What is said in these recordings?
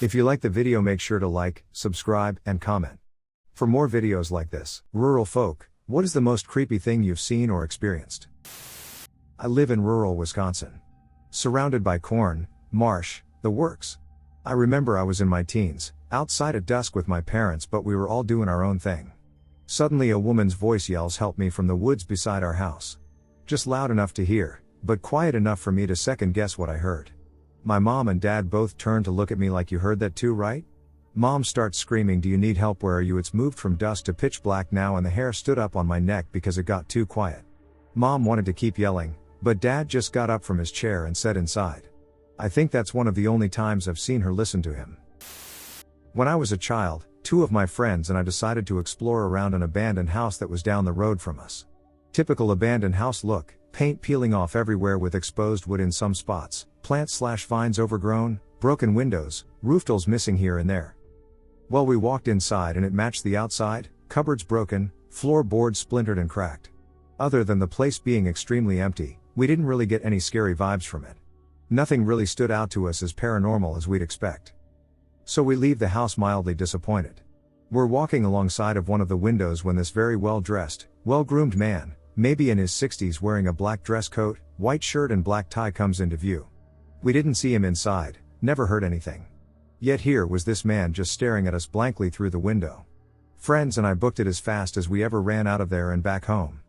If you like the video, make sure to like, subscribe, and comment. For more videos like this. Rural folk, what is the most creepy thing you've seen or experienced? I live in rural Wisconsin. Surrounded by corn, marsh, the works. I remember I was in my teens, outside at dusk with my parents, but we were all doing our own thing. Suddenly a woman's voice yells, "Help me," from the woods beside our house. Just loud enough to hear, but quiet enough for me to second guess what I heard. My mom and dad both turned to look at me like, "You heard that too, right?" Mom starts screaming, "Do you need help? Where are you?" It's moved from dusk to pitch black now and the hair stood up on my neck because it got too quiet. Mom wanted to keep yelling, but dad just got up from his chair and said, "Inside." I think that's one of the only times I've seen her listen to him. When I was a child, two of my friends and I decided to explore around an abandoned house that was down the road from us. Typical abandoned house look, paint peeling off everywhere with exposed wood in some spots, plants/vines overgrown, broken windows, roof tiles missing here and there. Well, we walked inside and it matched the outside, cupboards broken, floorboards splintered and cracked. Other than the place being extremely empty, we didn't really get any scary vibes from it. Nothing really stood out to us as paranormal as we'd expect. So we leave the house mildly disappointed. We're walking alongside of one of the windows when this very well-dressed, well-groomed man, maybe in his 60s, wearing a black dress coat, white shirt and black tie, comes into view. We didn't see him inside, never heard anything. Yet here was this man just staring at us blankly through the window. Friends and I booked it as fast as we ever ran out of there and back home.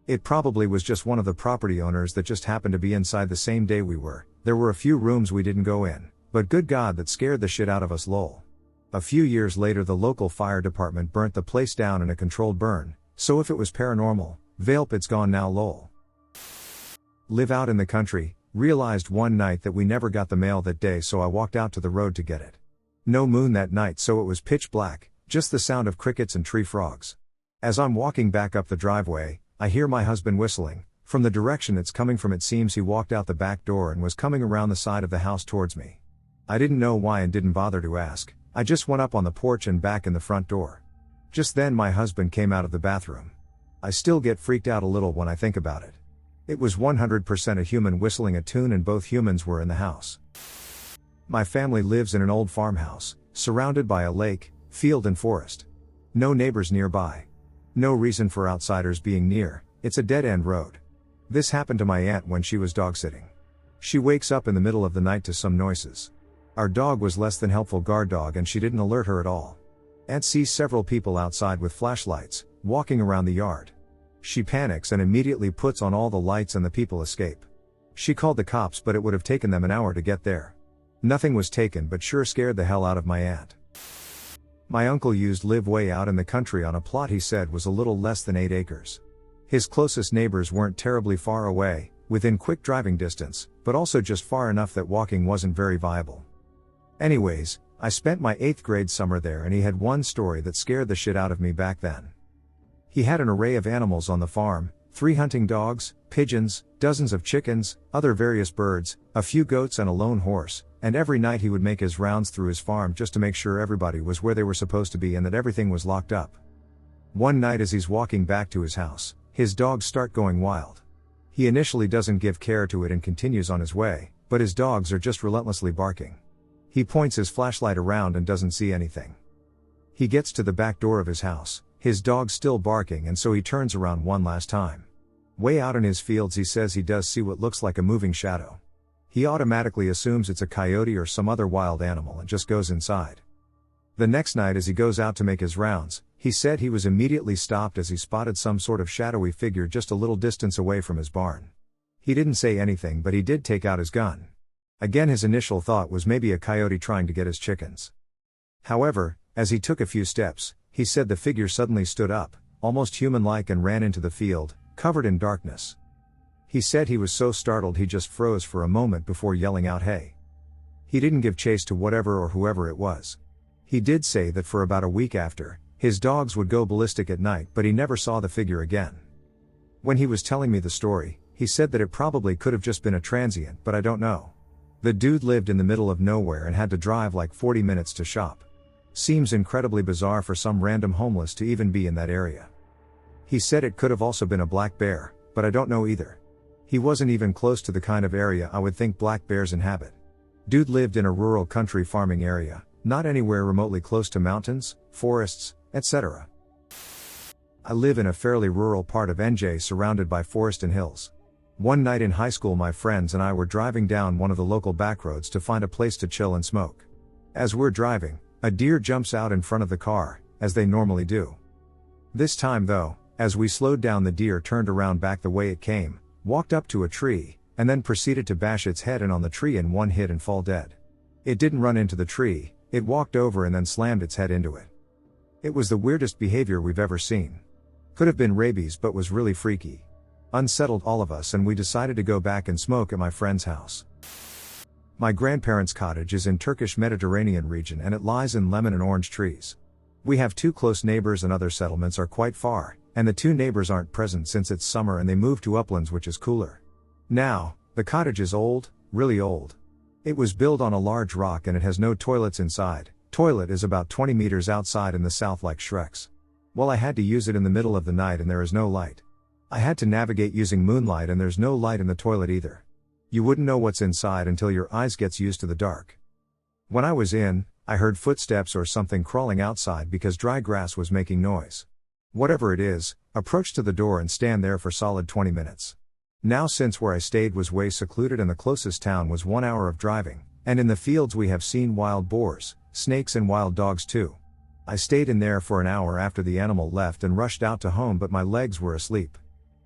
It probably was just one of the property owners that just happened to be inside the same day we were. There were a few rooms we didn't go in, but good God, that scared the shit out of us, lol. A few years later the local fire department burnt the place down in a controlled burn, so if it was paranormal, Velp, it's gone now, lol. Live out in the country, realized one night that we never got the mail that day, so I walked out to the road to get it. No moon that night, so it was pitch black, just the sound of crickets and tree frogs. As I'm walking back up the driveway, I hear my husband whistling. From the direction it's coming from, it seems he walked out the back door and was coming around the side of the house towards me. I didn't know why and didn't bother to ask. I just went up on the porch and back in the front door. Just then my husband came out of the bathroom. I still get freaked out a little when I think about it. It was 100% a human whistling a tune, and both humans were in the house. My family lives in an old farmhouse, surrounded by a lake, field and forest. No neighbors nearby. No reason for outsiders being near, it's a dead-end road. This happened to my aunt when she was dog sitting. She wakes up in the middle of the night to some noises. Our dog was less than helpful guard dog and she didn't alert her at all. Aunt sees several people outside with flashlights, walking around the yard. She panics and immediately puts on all the lights and the people escape. She called the cops, but it would have taken them an hour to get there. Nothing was taken, but sure scared the hell out of my aunt. My uncle used live way out in the country on a plot he said was a little less than 8 acres. His closest neighbors weren't terribly far away, within quick driving distance, but also just far enough that walking wasn't very viable. Anyways, I spent my 8th grade summer there and he had one story that scared the shit out of me back then. He had an array of animals on the farm, 3 hunting dogs, pigeons, dozens of chickens, other various birds, a few goats and a lone horse, and every night he would make his rounds through his farm just to make sure everybody was where they were supposed to be and that everything was locked up. One night as he's walking back to his house, his dogs start going wild. He initially doesn't give care to it and continues on his way, but his dogs are just relentlessly barking. He points his flashlight around and doesn't see anything. He gets to the back door of his house, his dog's still barking, and so he turns around one last time. Way out in his fields he says he does see what looks like a moving shadow. He automatically assumes it's a coyote or some other wild animal and just goes inside. The next night as he goes out to make his rounds, he said he was immediately stopped as he spotted some sort of shadowy figure just a little distance away from his barn. He didn't say anything, but he did take out his gun. Again, his initial thought was maybe a coyote trying to get his chickens. However, as he took a few steps, he said the figure suddenly stood up, almost human-like, and ran into the field, covered in darkness. He said he was so startled he just froze for a moment before yelling out, "Hey!" He didn't give chase to whatever or whoever it was. He did say that for about a week after, his dogs would go ballistic at night, but he never saw the figure again. When he was telling me the story, he said that it probably could have just been a transient, but I don't know. The dude lived in the middle of nowhere and had to drive like 40 minutes to shop. Seems incredibly bizarre for some random homeless to even be in that area. He said it could have also been a black bear, but I don't know either. He wasn't even close to the kind of area I would think black bears inhabit. Dude lived in a rural country farming area, not anywhere remotely close to mountains, forests, etc. I live in a fairly rural part of NJ surrounded by forest and hills. One night in high school my friends and I were driving down one of the local backroads to find a place to chill and smoke. As we're driving, a deer jumps out in front of the car, as they normally do. This time though, as we slowed down the deer turned around back the way it came, walked up to a tree, and then proceeded to bash its head in on the tree in one hit and fall dead. It didn't run into the tree, it walked over and then slammed its head into it. It was the weirdest behavior we've ever seen. Could have been rabies but was really freaky. Unsettled all of us and we decided to go back and smoke at my friend's house. My grandparents' cottage is in Turkish Mediterranean region and it lies in lemon and orange trees. We have 2 close neighbors and other settlements are quite far, and the 2 neighbors aren't present since it's summer and they moved to uplands which is cooler. Now, the cottage is old, really old. It was built on a large rock and it has no toilets inside. Toilet is about 20 meters outside in the south like Shrek's. Well, I had to use it in the middle of the night and there is no light. I had to navigate using moonlight and there's no light in the toilet either. You wouldn't know what's inside until your eyes gets used to the dark. When I was in, I heard footsteps or something crawling outside because dry grass was making noise. Whatever it is, approach to the door and stand there for solid 20 minutes. Now since where I stayed was way secluded and the closest town was 1 hour of driving, and in the fields we have seen wild boars, snakes and wild dogs too. I stayed in there for an hour after the animal left and rushed out to home but my legs were asleep.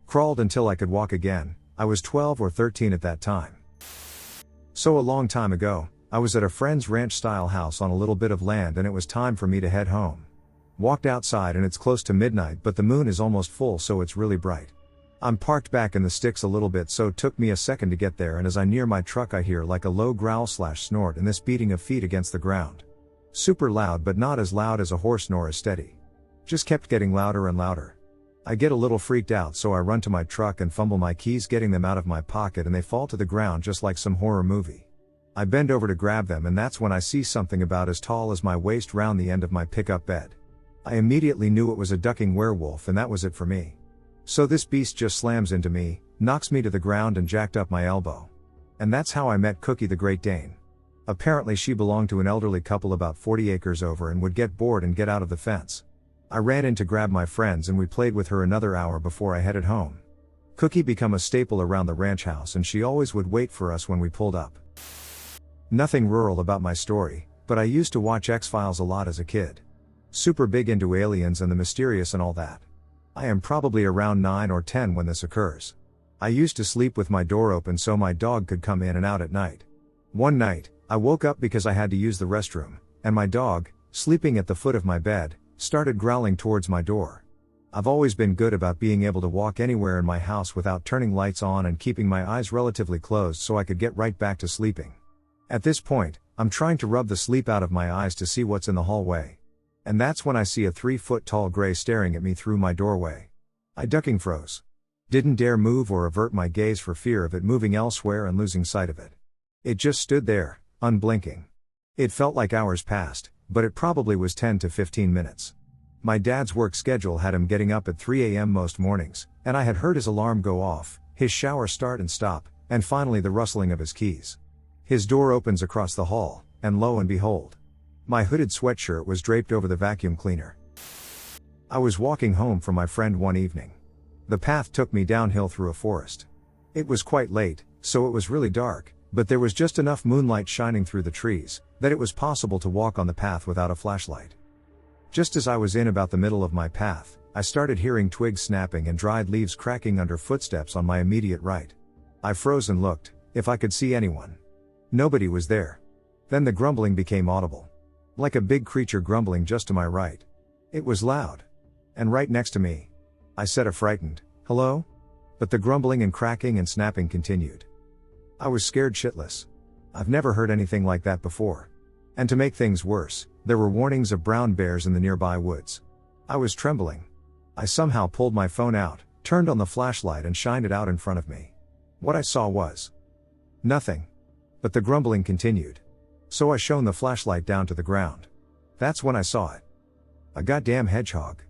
Crawled until I could walk again. I was 12 or 13 at that time. So a long time ago, I was at a friend's ranch-style house on a little bit of land and it was time for me to head home. Walked outside and it's close to midnight but the moon is almost full so it's really bright. I'm parked back in the sticks a little bit so it took me a second to get there and as I near my truck I hear like a low growl/snort and this beating of feet against the ground. Super loud but not as loud as a horse nor as steady. Just kept getting louder and louder. I get a little freaked out so I run to my truck and fumble my keys getting them out of my pocket and they fall to the ground just like some horror movie. I bend over to grab them and that's when I see something about as tall as my waist round the end of my pickup bed. I immediately knew it was a ducking werewolf and that was it for me. So this beast just slams into me, knocks me to the ground and jacked up my elbow. And that's how I met Cookie the Great Dane. Apparently she belonged to an elderly couple about 40 acres over and would get bored and get out of the fence. I ran in to grab my friends and we played with her another hour before I headed home. Cookie became a staple around the ranch house and she always would wait for us when we pulled up. Nothing rural about my story, but I used to watch X-Files a lot as a kid. Super big into aliens and the mysterious and all that. I am probably around 9 or 10 when this occurs. I used to sleep with my door open so my dog could come in and out at night. One night, I woke up because I had to use the restroom, and my dog, sleeping at the foot of my bed, started growling towards my door. I've always been good about being able to walk anywhere in my house without turning lights on and keeping my eyes relatively closed so I could get right back to sleeping. At this point, I'm trying to rub the sleep out of my eyes to see what's in the hallway. And that's when I see a 3-foot-tall gray staring at me through my doorway. I ducking froze. Didn't dare move or avert my gaze for fear of it moving elsewhere and losing sight of it. It just stood there, unblinking. It felt like hours passed, but it probably was 10 to 15 minutes. My dad's work schedule had him getting up at 3 a.m. most mornings, and I had heard his alarm go off, his shower start and stop, and finally the rustling of his keys. His door opens across the hall, and lo and behold, my hooded sweatshirt was draped over the vacuum cleaner. I was walking home from my friend one evening. The path took me downhill through a forest. It was quite late, so it was really dark, but there was just enough moonlight shining through the trees, that it was possible to walk on the path without a flashlight. Just as I was in about the middle of my path, I started hearing twigs snapping and dried leaves cracking under footsteps on my immediate right. I froze and looked, if I could see anyone. Nobody was there. Then the grumbling became audible. Like a big creature grumbling just to my right. It was loud. And right next to me. I said a frightened, "Hello?" But the grumbling and cracking and snapping continued. I was scared shitless. I've never heard anything like that before. And to make things worse, there were warnings of brown bears in the nearby woods. I was trembling. I somehow pulled my phone out, turned on the flashlight and shined it out in front of me. What I saw was nothing. But the grumbling continued. So I shone the flashlight down to the ground. That's when I saw it. A goddamn hedgehog.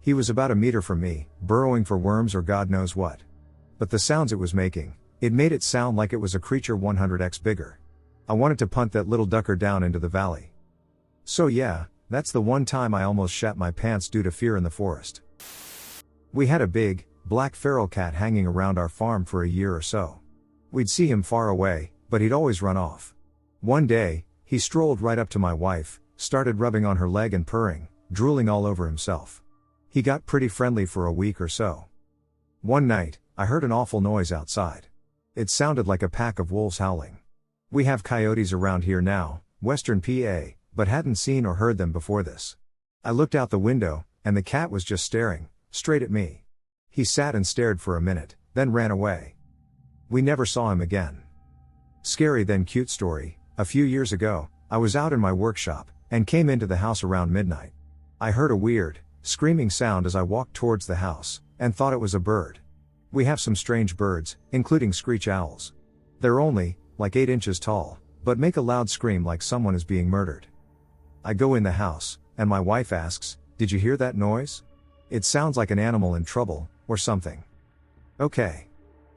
He was about a meter from me, burrowing for worms or God knows what. But the sounds it was making, It made it sound like it was a creature 100x bigger. I wanted to punt that little ducker down into the valley. So yeah, that's the one time I almost shat my pants due to fear in the forest. We had a big, black feral cat hanging around our farm for a year or so. We'd see him far away, but he'd always run off. One day, he strolled right up to my wife, started rubbing on her leg and purring, drooling all over himself. He got pretty friendly for a week or so. One night, I heard an awful noise outside. It sounded like a pack of wolves howling. We have coyotes around here now, Western PA, but hadn't seen or heard them before this. I looked out the window, and the cat was just staring, straight at me. He sat and stared for a minute, then ran away. We never saw him again. Scary then cute story. A few years ago, I was out in my workshop, and came into the house around midnight. I heard a weird, screaming sound as I walked towards the house, and thought it was a bird. We have some strange birds, including screech owls. They're only, like 8 inches tall, but make a loud scream like someone is being murdered. I go in the house, and my wife asks, "Did you hear that noise? It sounds like an animal in trouble, or something." Okay.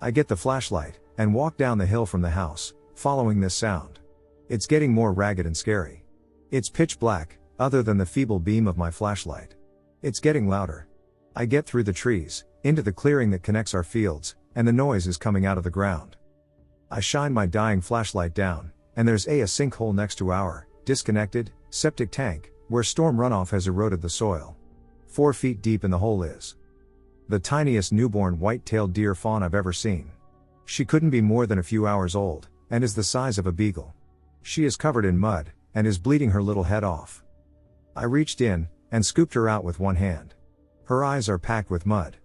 I get the flashlight, and walk down the hill from the house, following this sound. It's getting more ragged and scary. It's pitch black, other than the feeble beam of my flashlight. It's getting louder. I get through the trees, into the clearing that connects our fields, and the noise is coming out of the ground. I shine my dying flashlight down, and there's a sinkhole next to our, disconnected, septic tank, where storm runoff has eroded the soil. 4 feet deep in the hole is the tiniest newborn white-tailed deer fawn I've ever seen. She couldn't be more than a few hours old, and is the size of a beagle. She is covered in mud, and is bleeding her little head off. I reached in, and scooped her out with one hand. Her eyes are packed with mud.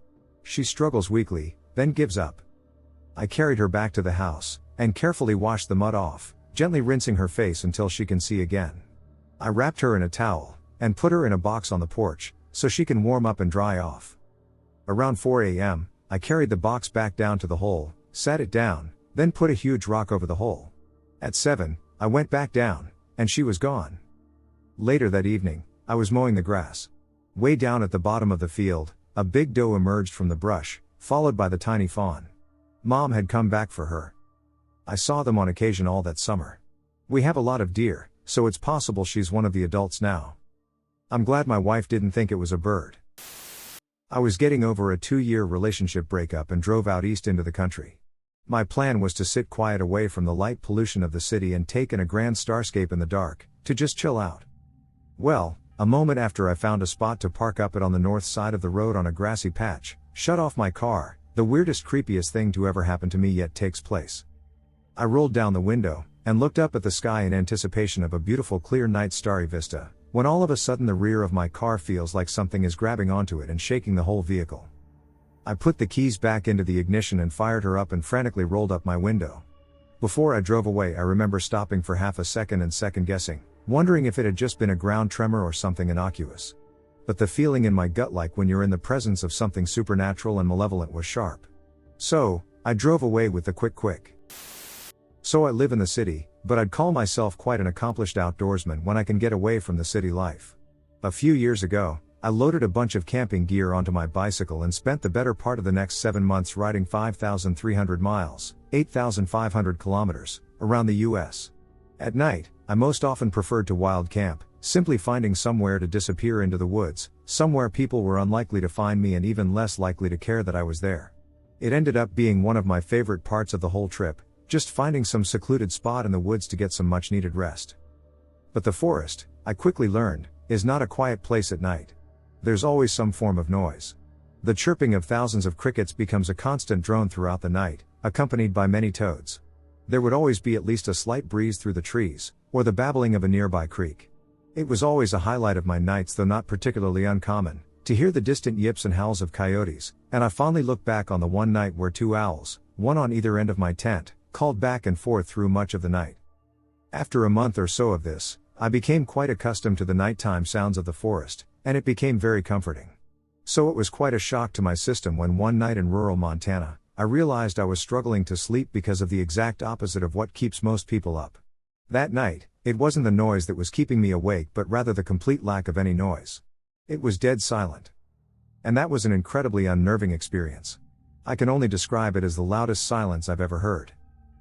She struggles weakly, then gives up. I carried her back to the house, and carefully washed the mud off, gently rinsing her face until she can see again. I wrapped her in a towel, and put her in a box on the porch, so she can warm up and dry off. Around 4 a.m., I carried the box back down to the hole, sat it down, then put a huge rock over the hole. At 7, I went back down, and she was gone. Later that evening, I was mowing the grass. Way down at the bottom of the field, a big doe emerged from the brush, followed by the tiny fawn. Mom had come back for her. I saw them on occasion all that summer. We have a lot of deer, so it's possible she's one of the adults now. I'm glad my wife didn't think it was a bird. I was getting over a 2-year relationship breakup and drove out east into the country. My plan was to sit quiet away from the light pollution of the city and take in a grand starscape in the dark, to just chill out. Well, a moment after I found a spot to park up at on the north side of the road on a grassy patch, shut off my car, the weirdest creepiest thing to ever happen to me yet takes place. I rolled down the window, and looked up at the sky in anticipation of a beautiful clear night starry vista, when all of a sudden the rear of my car feels like something is grabbing onto it and shaking the whole vehicle. I put the keys back into the ignition and fired her up and frantically rolled up my window. Before I drove away, I remember stopping for half a second and second guessing, wondering if it had just been a ground tremor or something innocuous. But the feeling in my gut, like when you're in the presence of something supernatural and malevolent, was sharp. So, I drove away with the quick. So I live in the city, but I'd call myself quite an accomplished outdoorsman when I can get away from the city life. A few years ago, I loaded a bunch of camping gear onto my bicycle and spent the better part of the next 7 months riding 5,300 miles, 8,500 kilometers, around the US. At night, I most often preferred to wild camp, simply finding somewhere to disappear into the woods, somewhere people were unlikely to find me and even less likely to care that I was there. It ended up being one of my favorite parts of the whole trip, just finding some secluded spot in the woods to get some much needed rest. But the forest, I quickly learned, is not a quiet place at night. There's always some form of noise. The chirping of thousands of crickets becomes a constant drone throughout the night, accompanied by many toads. There would always be at least a slight breeze through the trees, or the babbling of a nearby creek. It was always a highlight of my nights, though not particularly uncommon, to hear the distant yips and howls of coyotes, and I fondly look back on the one night where 2 owls, one on either end of my tent, called back and forth through much of the night. After a month or so of this, I became quite accustomed to the nighttime sounds of the forest, and it became very comforting. So it was quite a shock to my system when one night in rural Montana, I realized I was struggling to sleep because of the exact opposite of what keeps most people up. That night, it wasn't the noise that was keeping me awake, but rather the complete lack of any noise. It was dead silent. And that was an incredibly unnerving experience. I can only describe it as the loudest silence I've ever heard.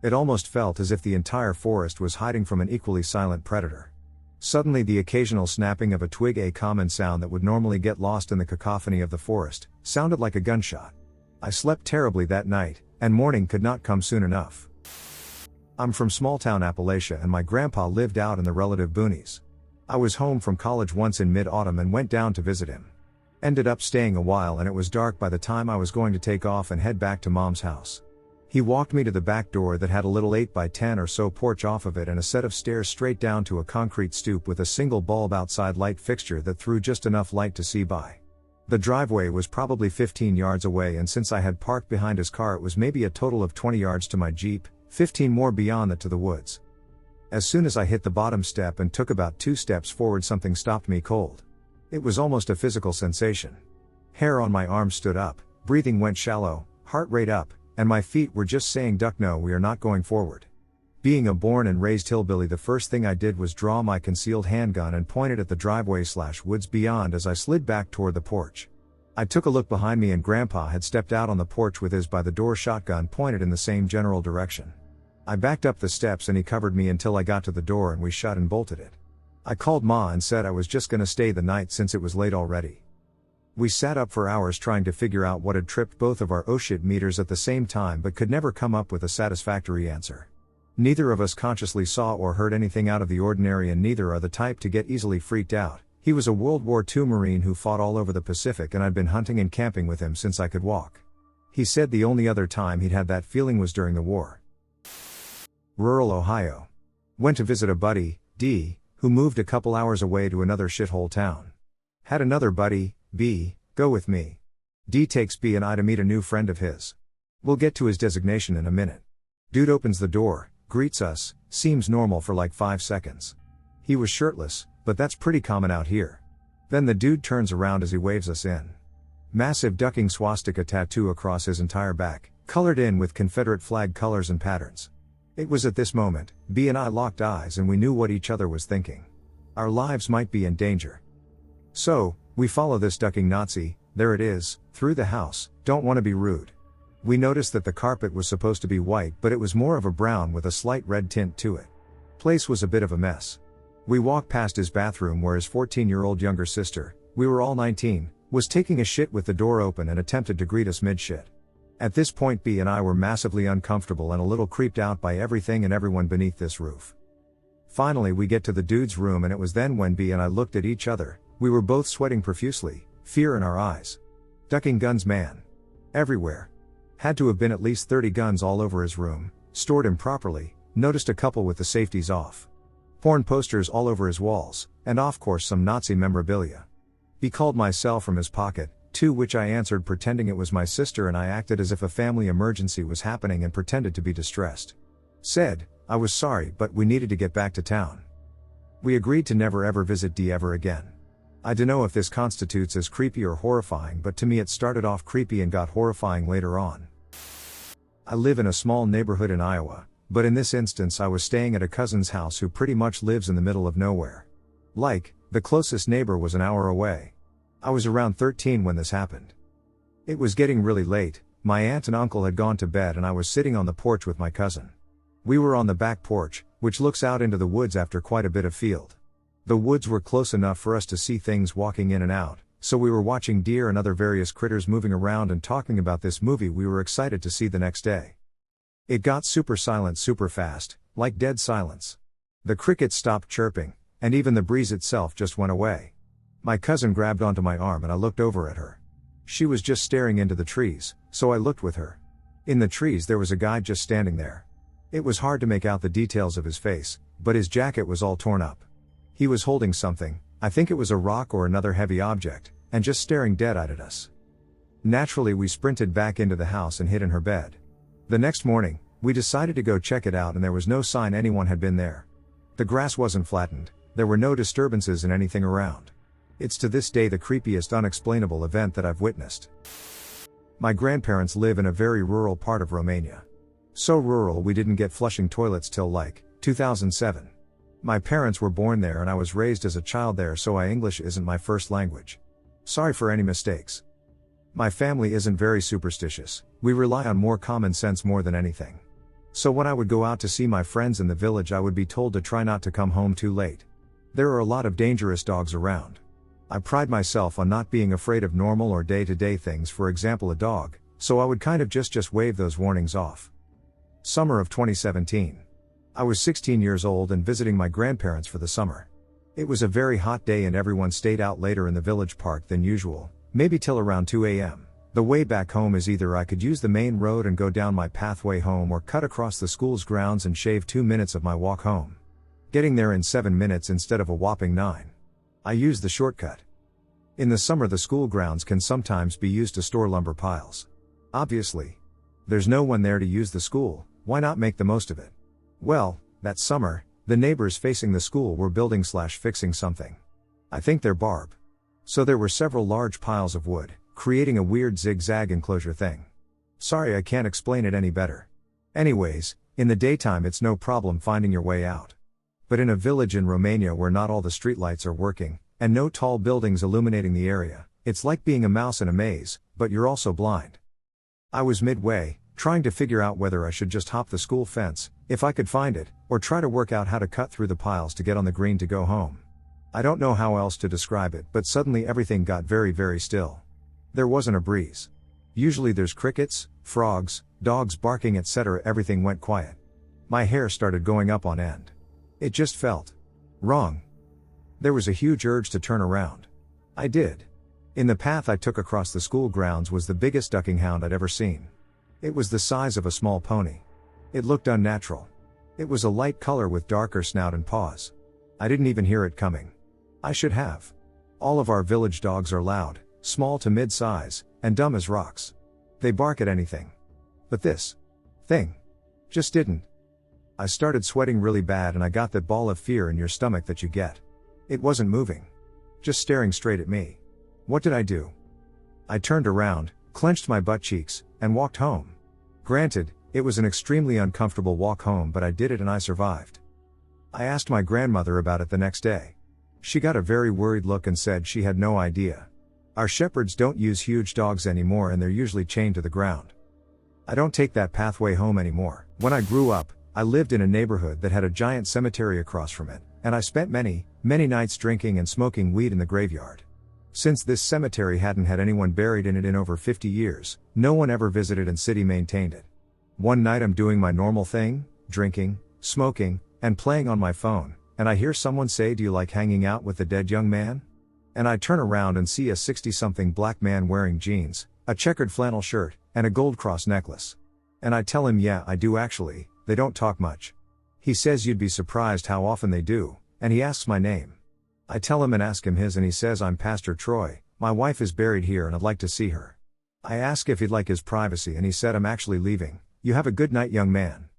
It almost felt as if the entire forest was hiding from an equally silent predator. Suddenly the occasional snapping of a twig, a common sound that would normally get lost in the cacophony of the forest, sounded like a gunshot. I slept terribly that night, and morning could not come soon enough. I'm from small-town Appalachia and my grandpa lived out in the relative boonies. I was home from college once in mid-autumn and went down to visit him. Ended up staying a while and it was dark by the time I was going to take off and head back to Mom's house. He walked me to the back door that had a little 8x10 or so porch off of it and a set of stairs straight down to a concrete stoop with a single bulb outside light fixture that threw just enough light to see by. The driveway was probably 15 yards away, and since I had parked behind his car it was maybe a total of 20 yards to my Jeep, 15 more beyond that to the woods. As soon as I hit the bottom step and took about 2 steps forward, something stopped me cold. It was almost a physical sensation. Hair on my arms stood up, breathing went shallow, heart rate up, and my feet were just saying, "Duck, no, we are not going forward." Being a born and raised hillbilly, the first thing I did was draw my concealed handgun and point it at the driveway/woods beyond as I slid back toward the porch. I took a look behind me and Grandpa had stepped out on the porch with his by-the-door shotgun pointed in the same general direction. I backed up the steps and he covered me until I got to the door and we shut and bolted it. I called Ma and said I was just gonna stay the night since it was late already. We sat up for hours trying to figure out what had tripped both of our oh shit meters at the same time but could never come up with a satisfactory answer. Neither of us consciously saw or heard anything out of the ordinary, and neither are the type to get easily freaked out. He was a World War II Marine who fought all over the Pacific and I'd been hunting and camping with him since I could walk. He said the only other time he'd had that feeling was during the war. Rural Ohio. Went to visit a buddy, D, who moved a couple hours away to another shithole town. Had another buddy, B, go with me. D takes B and I to meet a new friend of his. We'll get to his designation in a minute. Dude opens the door, greets us, seems normal for like 5 seconds. He was shirtless, but that's pretty common out here. Then the dude turns around as he waves us in. Massive ducking swastika tattoo across his entire back, colored in with Confederate flag colors and patterns. It was at this moment, B and I locked eyes and we knew what each other was thinking. Our lives might be in danger. So, we follow this ducking Nazi, there it is, through the house, don't want to be rude. We noticed that the carpet was supposed to be white but it was more of a brown with a slight red tint to it. Place was a bit of a mess. We walked past his bathroom where his 14-year-old younger sister, we were all 19, was taking a shit with the door open and attempted to greet us mid-shit. At this point B and I were massively uncomfortable and a little creeped out by everything and everyone beneath this roof. Finally we get to the dude's room and it was then when B and I looked at each other. We were both sweating profusely, fear in our eyes. Ducking guns, man. Everywhere. Had to have been at least 30 guns all over his room, stored improperly, noticed a couple with the safeties off. Porn posters all over his walls, and of course some Nazi memorabilia. He called my cell from his pocket, to which I answered pretending it was my sister, and I acted as if a family emergency was happening and pretended to be distressed. Said, I was sorry but we needed to get back to town. We agreed to never ever visit D ever again. I dunno if this constitutes as creepy or horrifying, but to me it started off creepy and got horrifying later on. I live in a small neighborhood in Iowa, but in this instance I was staying at a cousin's house who pretty much lives in the middle of nowhere. Like, the closest neighbor was an hour away. I was around 13 when this happened. It was getting really late, my aunt and uncle had gone to bed and I was sitting on the porch with my cousin. We were on the back porch, which looks out into the woods after quite a bit of field. The woods were close enough for us to see things walking in and out, so we were watching deer and other various critters moving around and talking about this movie we were excited to see the next day. It got super silent super fast, like dead silence. The crickets stopped chirping, and even the breeze itself just went away. My cousin grabbed onto my arm and I looked over at her. She was just staring into the trees, so I looked with her. In the trees there was a guy just standing there. It was hard to make out the details of his face, but his jacket was all torn up. He was holding something, I think it was a rock or another heavy object, and just staring dead-eyed at us. Naturally we sprinted back into the house and hid in her bed. The next morning, we decided to go check it out and there was no sign anyone had been there. The grass wasn't flattened, there were no disturbances in anything around. It's to this day the creepiest unexplainable event that I've witnessed. My grandparents live in a very rural part of Romania. So rural we didn't get flushing toilets till like 2007. My parents were born there and I was raised as a child there, so English isn't my first language. Sorry for any mistakes. My family isn't very superstitious, we rely on more common sense more than anything. So when I would go out to see my friends in the village, I would be told to try not to come home too late. There are a lot of dangerous dogs around. I pride myself on not being afraid of normal or day-to-day things, for example a dog, so I would kind of just wave those warnings off. Summer of 2017. I was 16 years old and visiting my grandparents for the summer. It was a very hot day and everyone stayed out later in the village park than usual, maybe till around 2 a.m. The way back home is either I could use the main road and go down my pathway home or cut across the school's grounds and shave 2 minutes of my walk home. Getting there in 7 minutes instead of a whopping 9. I used the shortcut. In the summer the school grounds can sometimes be used to store lumber piles. Obviously. There's no one there to use the school, why not make the most of it? Well, that summer, the neighbors facing the school were building/fixing something. I think they're barb. So there were several large piles of wood, creating a weird zigzag enclosure thing. Sorry I can't explain it any better. Anyways, in the daytime it's no problem finding your way out. But in a village in Romania where not all the streetlights are working, and no tall buildings illuminating the area, it's like being a mouse in a maze, but you're also blind. I was midway, trying to figure out whether I should just hop the school fence, if I could find it, or try to work out how to cut through the piles to get on the green to go home. I don't know how else to describe it, but suddenly everything got very still. There wasn't a breeze. Usually there's crickets, frogs, dogs barking, etc. Everything went quiet. My hair started going up on end. It just felt wrong. There was a huge urge to turn around. I did. In the path I took across the school grounds was the biggest ducking hound I'd ever seen. It was the size of a small pony. It looked unnatural. It was a light color with darker snout and paws. I didn't even hear it coming. I should have. All of our village dogs are loud, small to mid-size, and dumb as rocks. They bark at anything. But this thing just didn't. I started sweating really bad and I got that ball of fear in your stomach that you get. It wasn't moving. Just staring straight at me. What did I do? I turned around, clenched my butt cheeks, and walked home. Granted, it was an extremely uncomfortable walk home, but I did it and I survived. I asked my grandmother about it the next day. She got a very worried look and said she had no idea. Our shepherds don't use huge dogs anymore and they're usually chained to the ground. I don't take that pathway home anymore. When I grew up, I lived in a neighborhood that had a giant cemetery across from it, and I spent many nights drinking and smoking weed in the graveyard. Since this cemetery hadn't had anyone buried in it in over 50 years, no one ever visited and city maintained it. One night I'm doing my normal thing, drinking, smoking, and playing on my phone, and I hear someone say, "Do you like hanging out with the dead young man?" And I turn around and see a 60-something black man wearing jeans, a checkered flannel shirt, and a gold cross necklace. And I tell him, "Yeah, I do actually, they don't talk much." He says, "You'd be surprised how often they do," and he asks my name. I tell him and ask him his and he says, "I'm Pastor Troy, my wife is buried here and I'd like to see her." I ask if he'd like his privacy and he said, "I'm actually leaving, you have a good night young man."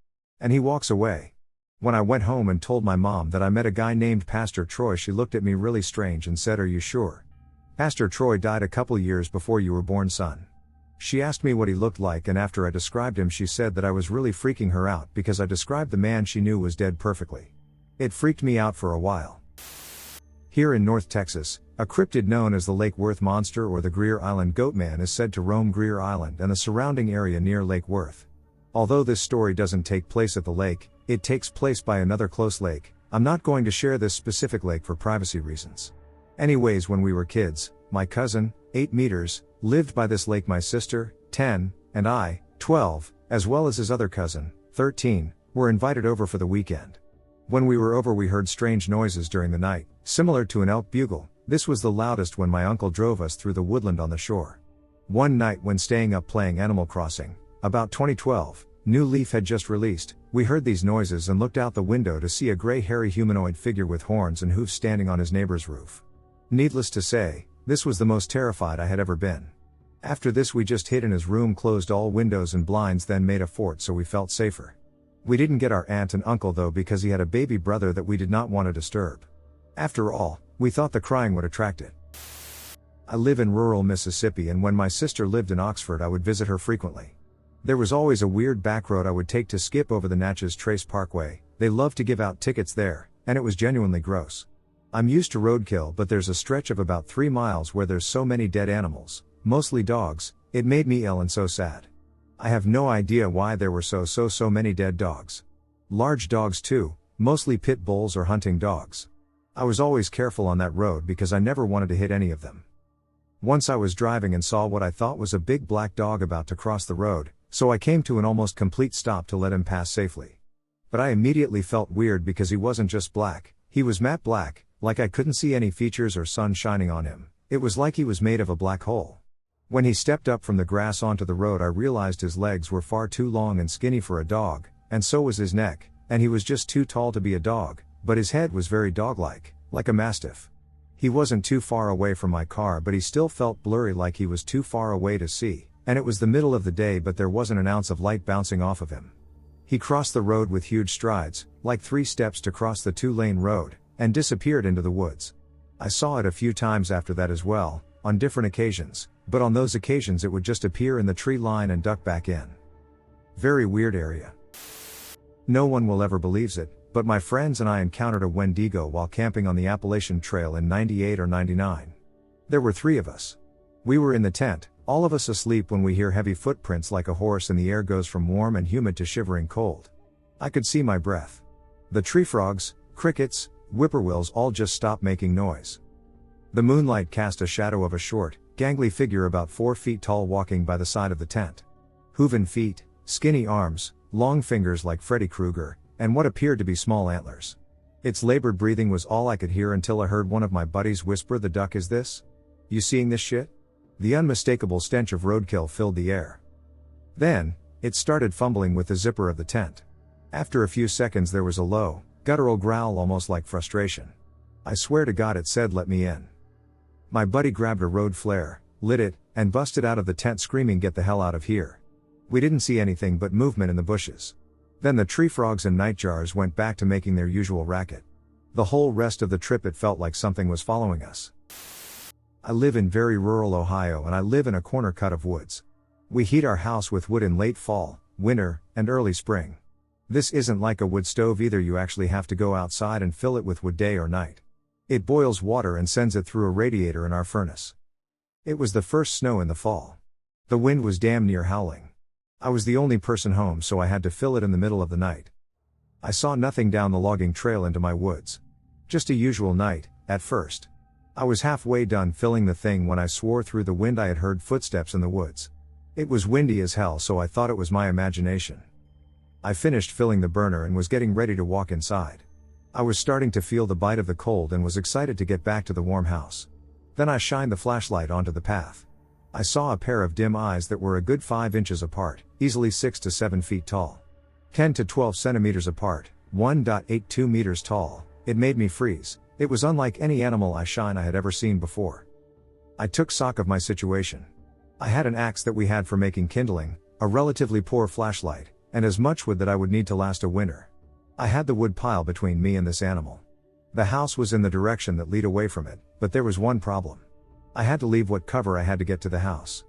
And he walks away. When I went home and told my mom that I met a guy named Pastor Troy, she looked at me really strange and said, "Are you sure? Pastor Troy died a couple years before you were born, son." She asked me what he looked like and after I described him she said that I was really freaking her out because I described the man she knew was dead perfectly. It freaked me out for a while. Here in North Texas, a cryptid known as the Lake Worth Monster or the Greer Island Goatman is said to roam Greer Island and the surrounding area near Lake Worth. Although this story doesn't take place at the lake, it takes place by another close lake. I'm not going to share this specific lake for privacy reasons. Anyways, when we were kids, my cousin, 8 meters, lived by this lake. My sister, 10, and I, 12, as well as his other cousin, 13, were invited over for the weekend. When we were over we heard strange noises during the night, similar to an elk bugle. This was the loudest when my uncle drove us through the woodland on the shore. One night when staying up playing Animal Crossing, about 2012, New Leaf had just released, we heard these noises and looked out the window to see a gray hairy humanoid figure with horns and hooves standing on his neighbor's roof. Needless to say, this was the most terrified I had ever been. After this we just hid in his room, closed all windows and blinds, then made a fort so we felt safer. We didn't get our aunt and uncle though because he had a baby brother that we did not want to disturb. After all, we thought the crying would attract it. I live in rural Mississippi and when my sister lived in Oxford I would visit her frequently. There was always a weird back road I would take to skip over the Natchez Trace Parkway. They loved to give out tickets there, and it was genuinely gross. I'm used to roadkill, but there's a stretch of about 3 miles where there's so many dead animals, mostly dogs. It made me ill and so sad. I have no idea why there were so many dead dogs. Large dogs too, mostly pit bulls or hunting dogs. I was always careful on that road because I never wanted to hit any of them. Once I was driving and saw what I thought was a big black dog about to cross the road, so I came to an almost complete stop to let him pass safely. But I immediately felt weird because he wasn't just black, he was matte black, like I couldn't see any features or sun shining on him. It was like he was made of a black hole. When he stepped up from the grass onto the road, I realized his legs were far too long and skinny for a dog, and so was his neck, and he was just too tall to be a dog, but his head was very dog-like, like a mastiff. He wasn't too far away from my car, but he still felt blurry, like he was too far away to see, and it was the middle of the day, but there wasn't an ounce of light bouncing off of him. He crossed the road with huge strides, like 3 steps to cross the 2-lane road, and disappeared into the woods. I saw it a few times after that as well, on different occasions, but on those occasions it would just appear in the tree line and duck back in. Very weird area. No one will ever believes it, but my friends and I encountered a Wendigo while camping on the Appalachian Trail in '98 or '99. There were 3 of us. We were in the tent, all of us asleep, when we hear heavy footprints like a horse, and the air goes from warm and humid to shivering cold. I could see my breath. The tree frogs, crickets, whippoorwills all just stopped making noise. The moonlight cast a shadow of a short, gangly figure about 4 feet tall walking by the side of the tent. Hooven feet, skinny arms, long fingers like Freddy Krueger, and what appeared to be small antlers. Its labored breathing was all I could hear until I heard one of my buddies whisper, "The duck is this? You seeing this shit?" The unmistakable stench of roadkill filled the air. Then, it started fumbling with the zipper of the tent. After a few seconds there was a low, guttural growl almost like frustration. I swear to God it said, "Let me in." My buddy grabbed a road flare, lit it, and busted out of the tent screaming, "Get the hell out of here." We didn't see anything but movement in the bushes. Then the tree frogs and nightjars went back to making their usual racket. The whole rest of the trip it felt like something was following us. I live in very rural Ohio, and I live in a corner cut of woods. We heat our house with wood in late fall, winter, and early spring. This isn't like a wood stove either, you actually have to go outside and fill it with wood day or night. It boils water and sends it through a radiator in our furnace. It was the first snow in the fall. The wind was damn near howling. I was the only person home, so I had to fill it in the middle of the night. I saw nothing down the logging trail into my woods. Just a usual night, at first. I was halfway done filling the thing when I swore through the wind I had heard footsteps in the woods. It was windy as hell, so I thought it was my imagination. I finished filling the burner and was getting ready to walk inside. I was starting to feel the bite of the cold and was excited to get back to the warm house. Then I shined the flashlight onto the path. I saw a pair of dim eyes that were a good 5 inches apart, easily 6 to 7 feet tall. 10 to 12 centimeters apart, 1.82 meters tall. It made me freeze. It was unlike any animal I had ever seen before. I took stock of my situation. I had an axe that we had for making kindling, a relatively poor flashlight, and as much wood that I would need to last a winter. I had the wood pile between me and this animal. The house was in the direction that led away from it, but there was one problem. I had to leave what cover I had to get to the house.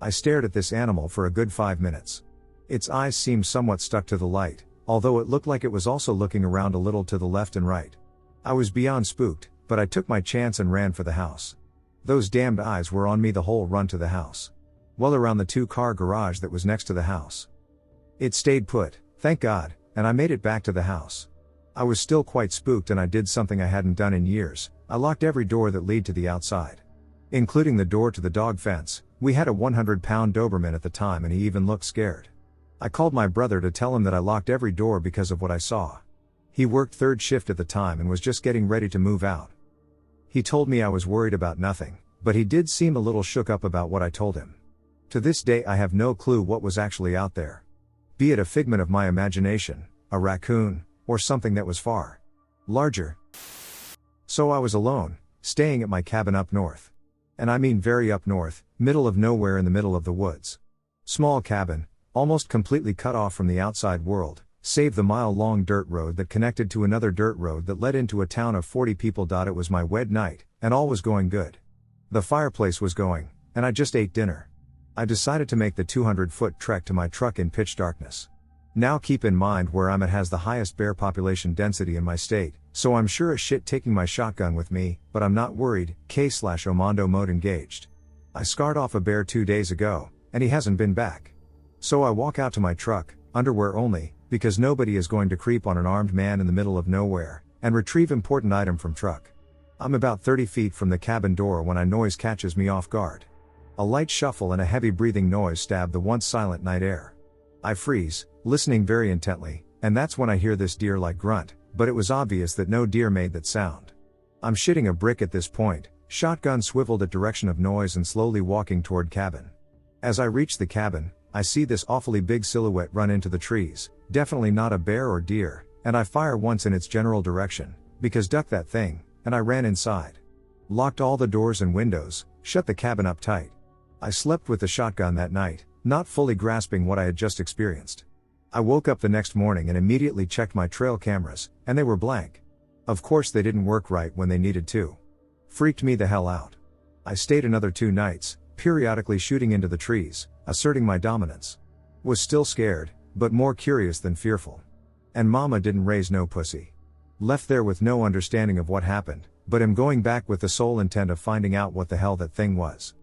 I stared at this animal for a good 5 minutes. Its eyes seemed somewhat stuck to the light, although it looked like it was also looking around a little to the left and right. I was beyond spooked, but I took my chance and ran for the house. Those damned eyes were on me the whole run to the house. Well, around the 2-car garage that was next to the house. It stayed put, thank God, and I made it back to the house. I was still quite spooked, and I did something I hadn't done in years. I locked every door that led to the outside. Including the door to the dog fence. We had a 100-pound Doberman at the time, and he even looked scared. I called my brother to tell him that I locked every door because of what I saw. He worked 3rd shift at the time and was just getting ready to move out. He told me I was worried about nothing, but he did seem a little shook up about what I told him. To this day I have no clue what was actually out there. Be it a figment of my imagination, a raccoon, or something that was far larger. So I was alone, staying at my cabin up north. And I mean very up north, middle of nowhere in the middle of the woods. Small cabin, almost completely cut off from the outside world, save the mile-long dirt road that connected to another dirt road that led into a town of 40 people. It was my wed night, and all was going good. The fireplace was going, and I just ate dinner. I decided to make the 200-foot trek to my truck in pitch darkness. Now keep in mind where I'm at has the highest bear population density in my state, so I'm sure as shit taking my shotgun with me, but I'm not worried. K/Omando mode engaged. I scared off a bear 2 days ago, and he hasn't been back. So I walk out to my truck, underwear only, because nobody is going to creep on an armed man in the middle of nowhere, and retrieve important item from truck. I'm about 30 feet from the cabin door when a noise catches me off guard. A light shuffle and a heavy breathing noise stab the once silent night air. I freeze, listening very intently, and that's when I hear this deer-like grunt, but it was obvious that no deer made that sound. I'm shitting a brick at this point, shotgun swiveled at direction of noise and slowly walking toward cabin. As I reach the cabin, I see this awfully big silhouette run into the trees, definitely not a bear or deer, and I fire once in its general direction, because duck that thing, and I ran inside. Locked all the doors and windows, shut the cabin up tight. I slept with the shotgun that night, not fully grasping what I had just experienced. I woke up the next morning and immediately checked my trail cameras, and they were blank. Of course they didn't work right when they needed to. Freaked me the hell out. I stayed another 2 nights, periodically shooting into the trees, asserting my dominance. Was still scared, but more curious than fearful. And mama didn't raise no pussy. Left there with no understanding of what happened, but am going back with the sole intent of finding out what the hell that thing was.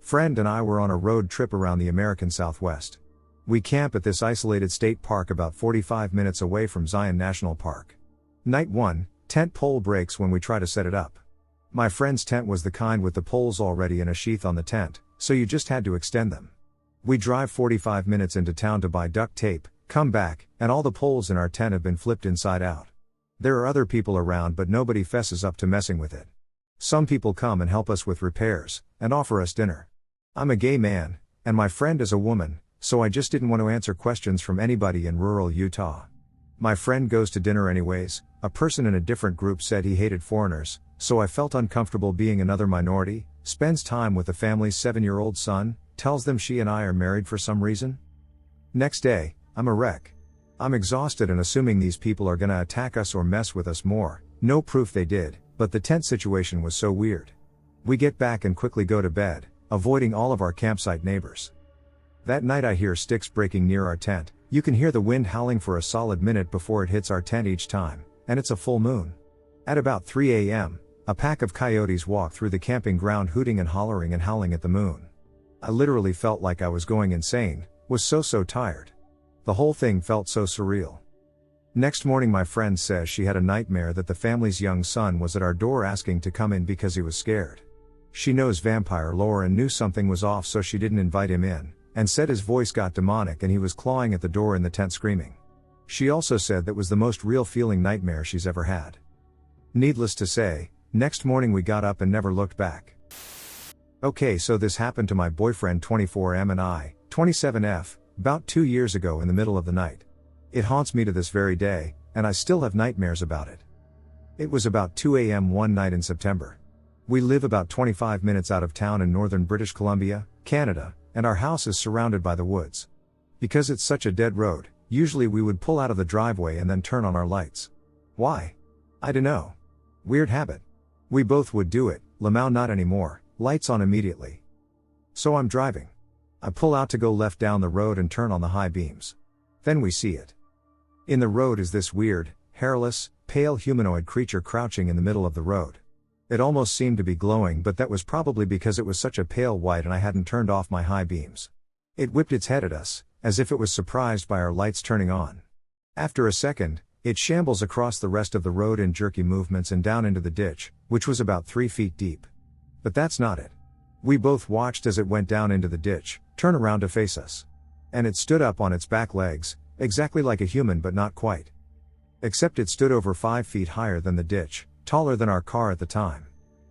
Friend and I were on a road trip around the American Southwest. We camp at this isolated state park about 45 minutes away from Zion National Park. Night 1, tent pole breaks when we try to set it up. My friend's tent was the kind with the poles already in a sheath on the tent, so you just had to extend them. We drive 45 minutes into town to buy duct tape, come back, and all the poles in our tent have been flipped inside out. There are other people around but nobody fesses up to messing with it. Some people come and help us with repairs, and offer us dinner. I'm a gay man, and my friend is a woman, so I just didn't want to answer questions from anybody in rural Utah. My friend goes to dinner anyways. A person in a different group said he hated foreigners, so I felt uncomfortable being another minority. Spends time with the family's 7-year-old son, tells them she and I are married for some reason. Next day, I'm a wreck. I'm exhausted and assuming these people are gonna attack us or mess with us more. No proof they did, but the tent situation was so weird. We get back and quickly go to bed, avoiding all of our campsite neighbors. That night I hear sticks breaking near our tent. You can hear the wind howling for a solid minute before it hits our tent each time, and it's a full moon. At about 3 a.m., a pack of coyotes walk through the camping ground hooting and hollering and howling at the moon. I literally felt like I was going insane, was so tired. The whole thing felt so surreal. Next morning my friend says she had a nightmare that the family's young son was at our door asking to come in because he was scared. She knows vampire lore and knew something was off, so she didn't invite him in, and said his voice got demonic and he was clawing at the door in the tent screaming. She also said that was the most real feeling nightmare she's ever had. Needless to say, next morning we got up and never looked back. Okay, so this happened to my boyfriend 24M and I, 27F, about 2 years ago in the middle of the night. It haunts me to this very day, and I still have nightmares about it. It was about 2 a.m. one night in September. We live about 25 minutes out of town in northern British Columbia, Canada, and our house is surrounded by the woods. Because it's such a dead road, usually we would pull out of the driveway and then turn on our lights. Why? I dunno. Weird habit. We both would do it, Lamau not anymore, lights on immediately. So I'm driving. I pull out to go left down the road and turn on the high beams. Then we see it. In the road is this weird, hairless, pale humanoid creature crouching in the middle of the road. It almost seemed to be glowing, but that was probably because it was such a pale white and I hadn't turned off my high beams. It whipped its head at us, as if it was surprised by our lights turning on. After a second, it shambles across the rest of the road in jerky movements and down into the ditch, which was about 3 feet deep. But that's not it. We both watched as it went down into the ditch, turn around to face us. And it stood up on its back legs, exactly like a human but not quite. Except it stood over 5 feet higher than the ditch, taller than our car at the time.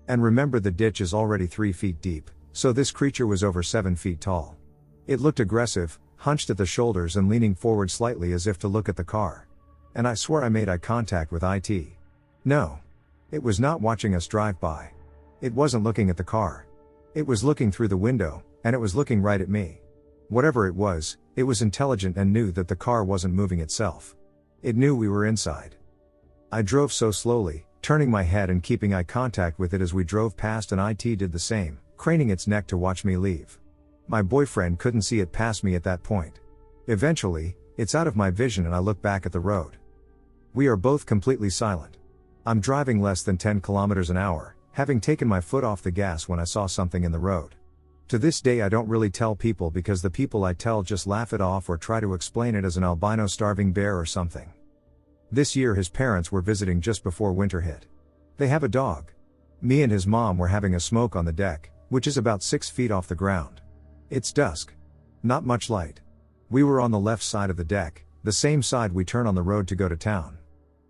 And remember, the ditch is already 3 feet deep, so this creature was over 7 feet tall. It looked aggressive, hunched at the shoulders and leaning forward slightly as if to look at the car. And I swear I made eye contact with it. No. It was not watching us drive by. It wasn't looking at the car. It was looking through the window, and it was looking right at me. Whatever it was intelligent and knew that the car wasn't moving itself. It knew we were inside. I drove so slowly, turning my head and keeping eye contact with it as we drove past, and it did the same, craning its neck to watch me leave. My boyfriend couldn't see it past me at that point. Eventually, it's out of my vision and I look back at the road. We are both completely silent. I'm driving less than 10 kilometers an hour, having taken my foot off the gas when I saw something in the road. To this day I don't really tell people because the people I tell just laugh it off or try to explain it as an albino starving bear or something. This year his parents were visiting just before winter hit. They have a dog. Me and his mom were having a smoke on the deck, which is about 6 feet off the ground. It's dusk. Not much light. We were on the left side of the deck, the same side we turn on the road to go to town.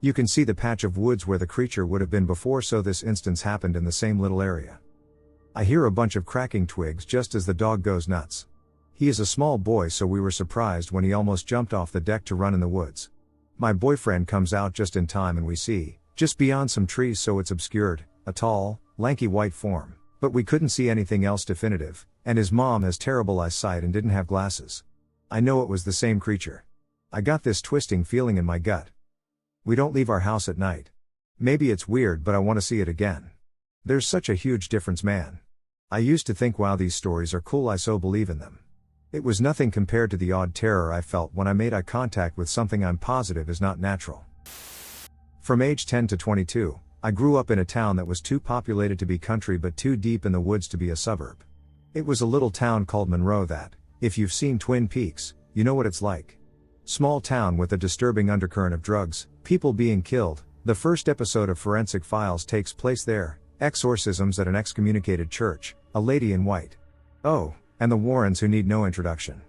You can see the patch of woods where the creature would have been before, so this instance happened in the same little area. I hear a bunch of cracking twigs just as the dog goes nuts. He is a small boy, so we were surprised when he almost jumped off the deck to run in the woods. My boyfriend comes out just in time and we see, just beyond some trees so it's obscured, a tall, lanky white form, but we couldn't see anything else definitive, and his mom has terrible eyesight and didn't have glasses. I know it was the same creature. I got this twisting feeling in my gut. We don't leave our house at night. Maybe it's weird, but I want to see it again. There's such a huge difference, man. I used to think, wow, these stories are cool, I so believe in them. It was nothing compared to the odd terror I felt when I made eye contact with something I'm positive is not natural. From age 10 to 22, I grew up in a town that was too populated to be country but too deep in the woods to be a suburb. It was a little town called Monroe that, if you've seen Twin Peaks, you know what it's like. Small town with a disturbing undercurrent of drugs, people being killed. The first episode of Forensic Files takes place there, exorcisms at an excommunicated church, a lady in white. Oh, and the Warrens who need no introduction.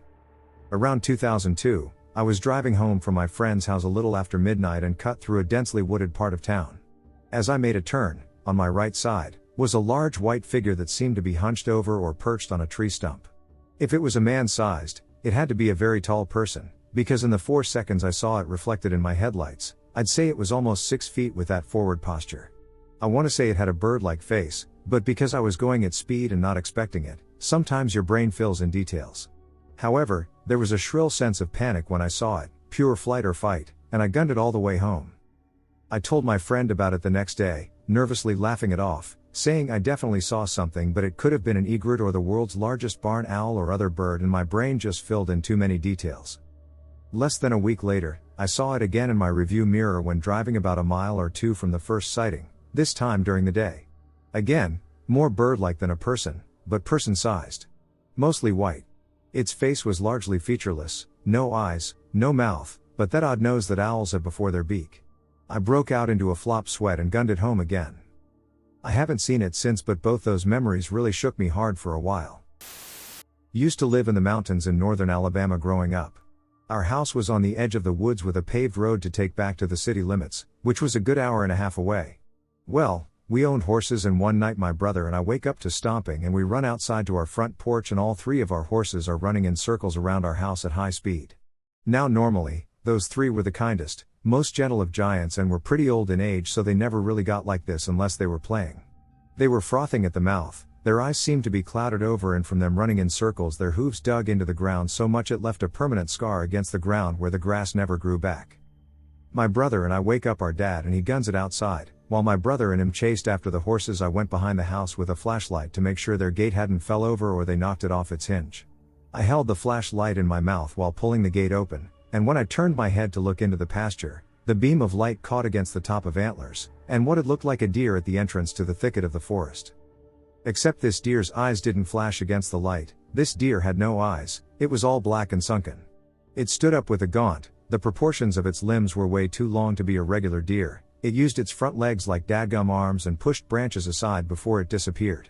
Around 2002, I was driving home from my friend's house a little after midnight and cut through a densely wooded part of town. As I made a turn, on my right side, was a large white figure that seemed to be hunched over or perched on a tree stump. If it was a man-sized, it had to be a very tall person, because in the 4 seconds I saw it reflected in my headlights, I'd say it was almost 6 feet with that forward posture. I want to say it had a bird-like face, but because I was going at speed and not expecting it, sometimes your brain fills in details. However, there was a shrill sense of panic when I saw it, pure flight or fight, and I gunned it all the way home. I told my friend about it the next day, nervously laughing it off, saying I definitely saw something, but it could have been an egret or the world's largest barn owl or other bird, and my brain just filled in too many details. Less than a week later, I saw it again in my review mirror when driving about a mile or two from the first sighting, this time during the day. Again, more bird-like than a person, but person-sized. Mostly white. Its face was largely featureless, no eyes, no mouth, but that odd nose that owls have before their beak. I broke out into a flop sweat and gunned it home again. I haven't seen it since, but both those memories really shook me hard for a while. Used to live in the mountains in northern Alabama growing up. Our house was on the edge of the woods with a paved road to take back to the city limits, which was a good hour and a half away. Well, we owned horses, and one night my brother and I wake up to stomping and we run outside to our front porch, and all 3 of our horses are running in circles around our house at high speed. Now normally, those 3 were the kindest, most gentle of giants and were pretty old in age, so they never really got like this unless they were playing. They were frothing at the mouth, their eyes seemed to be clouded over, and from them running in circles their hooves dug into the ground so much it left a permanent scar against the ground where the grass never grew back. My brother and I wake up our dad and he guns it outside. While my brother and him chased after the horses, I went behind the house with a flashlight to make sure their gate hadn't fell over or they knocked it off its hinge. I held the flashlight in my mouth while pulling the gate open, and when I turned my head to look into the pasture, the beam of light caught against the top of antlers, and what had looked like a deer at the entrance to the thicket of the forest. Except this deer's eyes didn't flash against the light. This deer had no eyes, it was all black and sunken. It stood up with a gaunt, the proportions of its limbs were way too long to be a regular deer. It used its front legs like dadgum arms and pushed branches aside before it disappeared.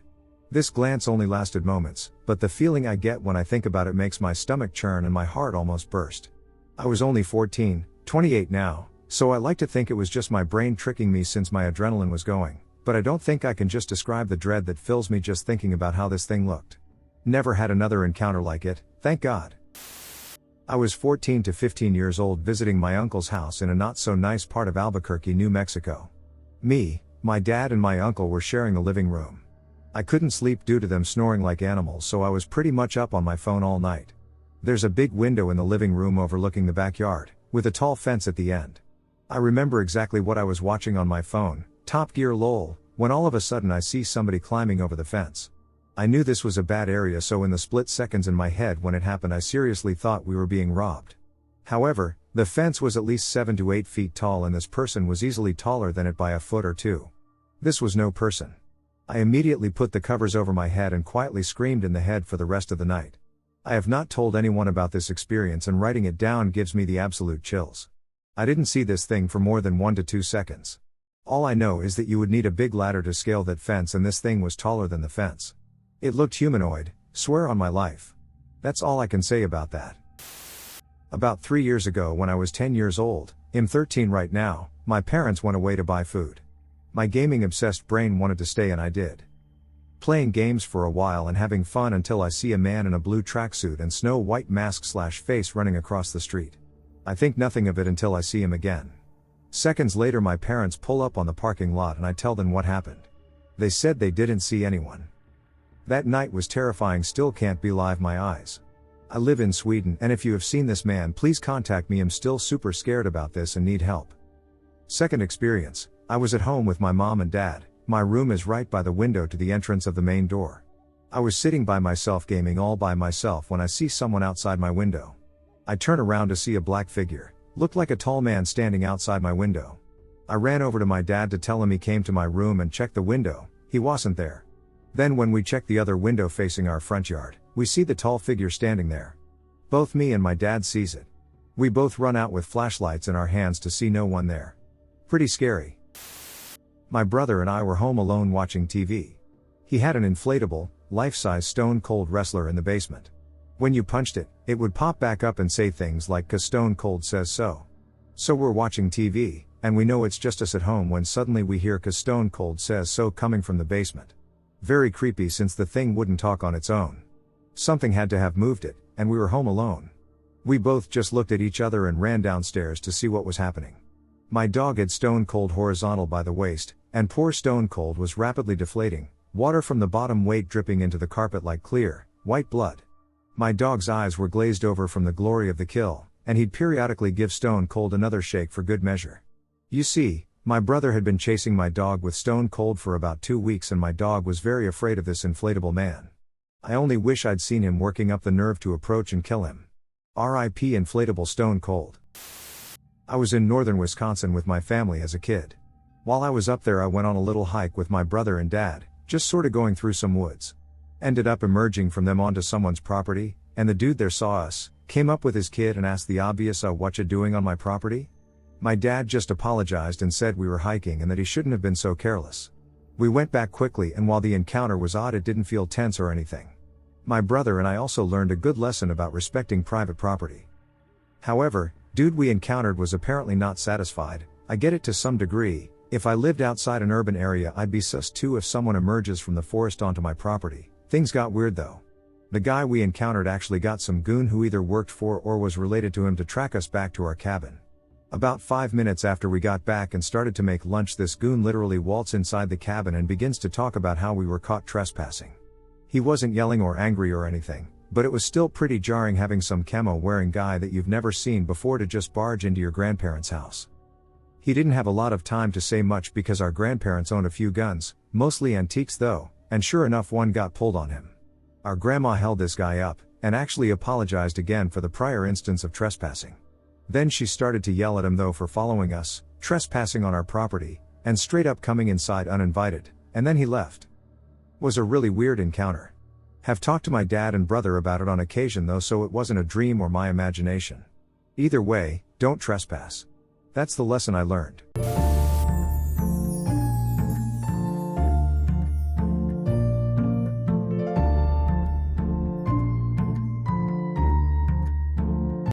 This glance only lasted moments, but the feeling I get when I think about it makes my stomach churn and my heart almost burst. I was only 14, 28 now, so I like to think it was just my brain tricking me since my adrenaline was going, but I don't think I can just describe the dread that fills me just thinking about how this thing looked. Never had another encounter like it, thank God. I was 14 to 15 years old visiting my uncle's house in a not so nice part of Albuquerque, New Mexico. Me, my dad and my uncle were sharing the living room. I couldn't sleep due to them snoring like animals, so I was pretty much up on my phone all night. There's a big window in the living room overlooking the backyard, with a tall fence at the end. I remember exactly what I was watching on my phone, Top Gear lol, when all of a sudden I see somebody climbing over the fence. I knew this was a bad area, so in the split seconds in my head when it happened I seriously thought we were being robbed. However, the fence was at least 7 to 8 feet tall and this person was easily taller than it by a foot or two. This was no person. I immediately put the covers over my head and quietly screamed in the head for the rest of the night. I have not told anyone about this experience, and writing it down gives me the absolute chills. I didn't see this thing for more than 1 to 2 seconds. All I know is that you would need a big ladder to scale that fence, and this thing was taller than the fence. It looked humanoid, swear on my life. That's all I can say about that. About 3 years ago, when I was 10 years old, I'm 13 right now, my parents went away to buy food. My gaming-obsessed brain wanted to stay, and I did. Playing games for a while and having fun until I see a man in a blue tracksuit and snow white mask/face running across the street. I think nothing of it until I see him again. Seconds later, my parents pull up on the parking lot and I tell them what happened. They said they didn't see anyone. That night was terrifying, still can't believe my eyes. I live in Sweden, and if you have seen this man, please contact me. I'm still super scared about this and need help. Second experience, I was at home with my mom and dad. My room is right by the window to the entrance of the main door. I was sitting by myself gaming all by myself when I see someone outside my window. I turn around to see a black figure, looked like a tall man standing outside my window. I ran over to my dad to tell him. He came to my room and checked the window, he wasn't there. Then when we check the other window facing our front yard, we see the tall figure standing there. Both me and my dad sees it. We both run out with flashlights in our hands to see no one there. Pretty scary. My brother and I were home alone watching TV. He had an inflatable, life-size Stone Cold wrestler in the basement. When you punched it, it would pop back up and say things like, "'Cause Stone Cold says so." So we're watching TV, and we know it's just us at home when suddenly we hear "'Cause Stone Cold says so" coming from the basement. Very creepy, since the thing wouldn't talk on its own. Something had to have moved it, and we were home alone. We both just looked at each other and ran downstairs to see what was happening. My dog had Stone Cold horizontal by the waist, and poor Stone Cold was rapidly deflating, water from the bottom weight dripping into the carpet like clear, white blood. My dog's eyes were glazed over from the glory of the kill, and he'd periodically give Stone Cold another shake for good measure. You see, my brother had been chasing my dog with Stone Cold for about 2 weeks, and my dog was very afraid of this inflatable man. I only wish I'd seen him working up the nerve to approach and kill him. R.I.P. inflatable Stone Cold. I was in northern Wisconsin with my family as a kid. While I was up there, I went on a little hike with my brother and dad, just sorta going through some woods. Ended up emerging from them onto someone's property, and the dude there saw us, came up with his kid and asked the obvious, "What you doing on my property?" My dad just apologized and said we were hiking and that he shouldn't have been so careless. We went back quickly, and while the encounter was odd, it didn't feel tense or anything. My brother and I also learned a good lesson about respecting private property. However, dude we encountered was apparently not satisfied. I get it to some degree. If I lived outside an urban area, I'd be sus too if someone emerges from the forest onto my property. Things got weird though. The guy we encountered actually got some goon who either worked for or was related to him to track us back to our cabin. About 5 minutes after we got back and started to make lunch, this goon literally waltzes inside the cabin and begins to talk about how we were caught trespassing. He wasn't yelling or angry or anything, but it was still pretty jarring having some camo wearing guy that you've never seen before to just barge into your grandparents' house. He didn't have a lot of time to say much because our grandparents owned a few guns, mostly antiques though, and sure enough one got pulled on him. Our grandma held this guy up, and actually apologized again for the prior instance of trespassing. Then she started to yell at him though for following us, trespassing on our property, and straight up coming inside uninvited, and then he left. Was a really weird encounter. Have talked to my dad and brother about it on occasion though, so it wasn't a dream or my imagination. Either way, don't trespass. That's the lesson I learned.